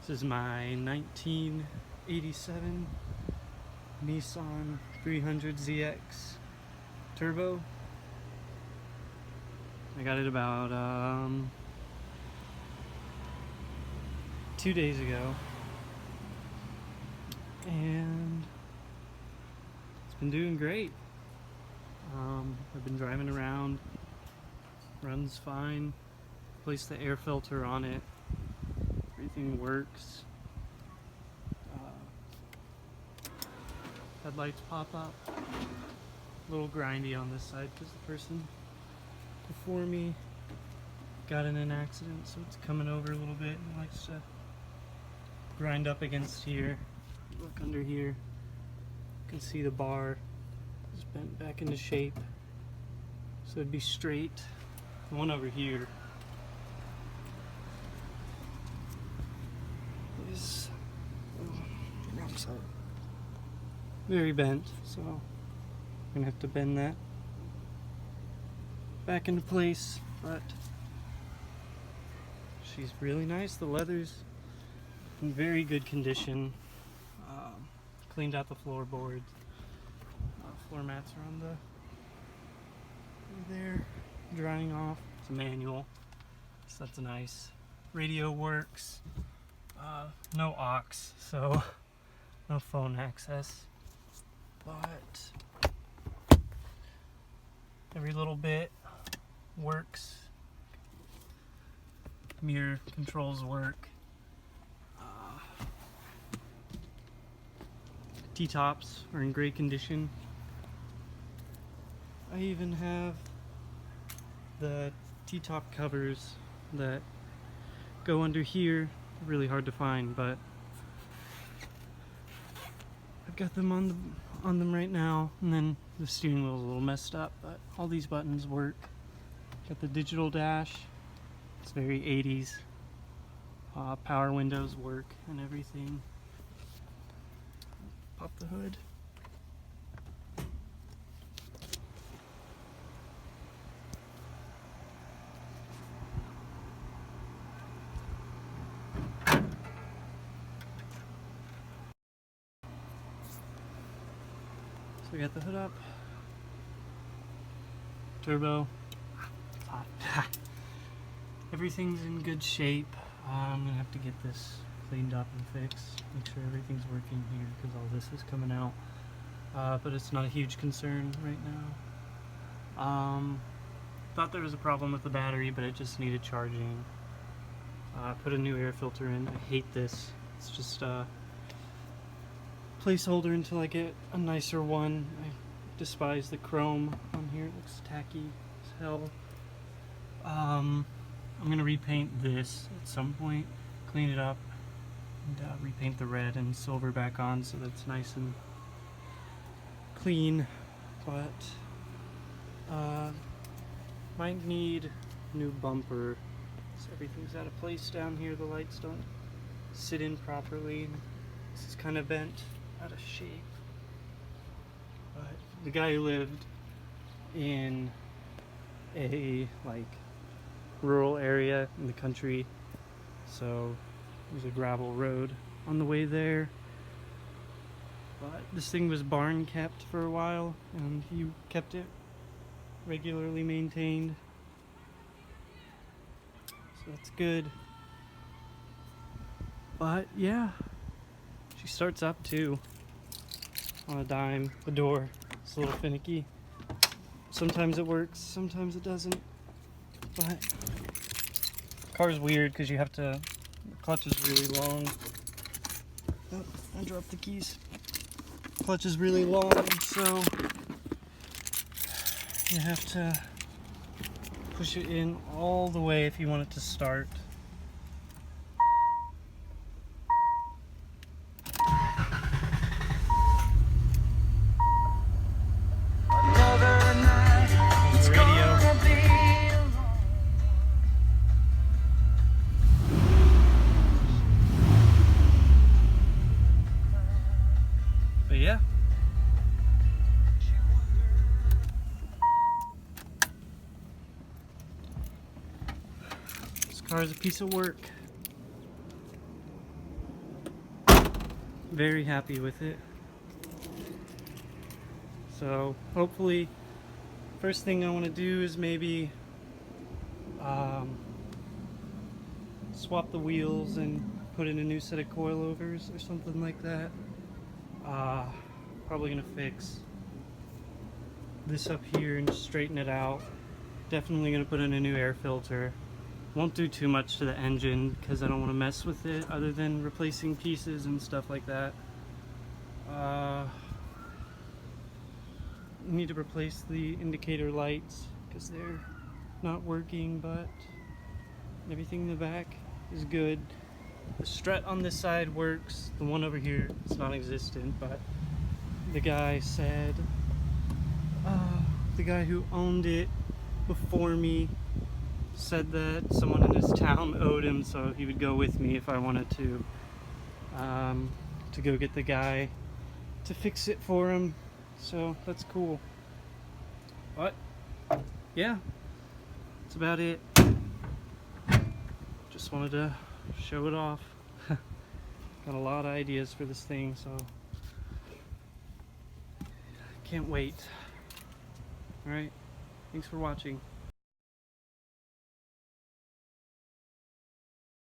This is my 1987 Nissan 300ZX Turbo. I got it about 2 days ago, and it's been doing great. I've been driving around, runs fine, placed the air filter on it, everything works. Headlights pop up, a little grindy on this side because the person before me got in an accident, so it's coming over a little bit and likes to grind up against here. Look under here, you can see the bar is bent back into shape, so it'd be straight. The one over here is wrong side, very bent, so I'm gonna have to bend that back into place. But she's really nice. The leather's in very good condition. Cleaned out the floorboards. Floor mats are on there, drying off. It's a manual, so that's nice. Radio works. No aux, so no phone access. But every little bit works. Mirror controls work. T-tops are in great condition. I even have the T-top covers that go under here. Really hard to find, but I've got them on them right now. And then the steering wheel is a little messed up, but all these buttons work. Got the digital dash. It's very 80s. Power windows work and everything. Pop the hood. So we got the hood up. Turbo. It's hot. Everything's in good shape. I'm gonna have to get this cleaned up and fixed. Make sure everything's working here because all this is coming out. But it's not a huge concern right now. Thought there was a problem with the battery, but it just needed charging. Put a new air filter in. I hate this. It's just a placeholder until I get a nicer one. I despise the chrome on here. It looks tacky as hell. I'm gonna repaint this at some point, clean it up, and repaint the red and silver back on so that's nice and clean. But might need a new bumper. So everything's out of place down here. The lights don't sit in properly. This is kind of bent, out of shape. But the guy who lived in a rural area in the country, so there's a gravel road on the way there. But this thing was barn kept for a while, and he kept it regularly maintained, so that's good. But yeah, she starts up too on a dime. The door is a little finicky. Sometimes it works, sometimes it doesn't. But the car's weird because you have to, the clutch is really long. Oh, I dropped the keys. Clutch is really long, so you have to push it in all the way if you want it to start. But yeah. This car is a piece of work. very happy with it. So hopefully, first thing I want to do is maybe swap the wheels and put in a new set of coilovers or something like that. Probably gonna fix this up here and straighten it out. Definitely gonna put in a new air filter. Won't do too much to the engine because I don't want to mess with it other than replacing pieces and stuff like that. Need to replace the indicator lights because they're not working, but everything in the back is good. The strut on this side works. The one over here is non-existent, but the guy said, the guy who owned it before me said that someone in his town owed him, so he would go with me if I wanted to go get the guy to fix it for him. So that's cool. But yeah, that's about it. Just wanted to show it off. Got a lot of ideas for this thing, so can't wait. Alright, thanks for watching.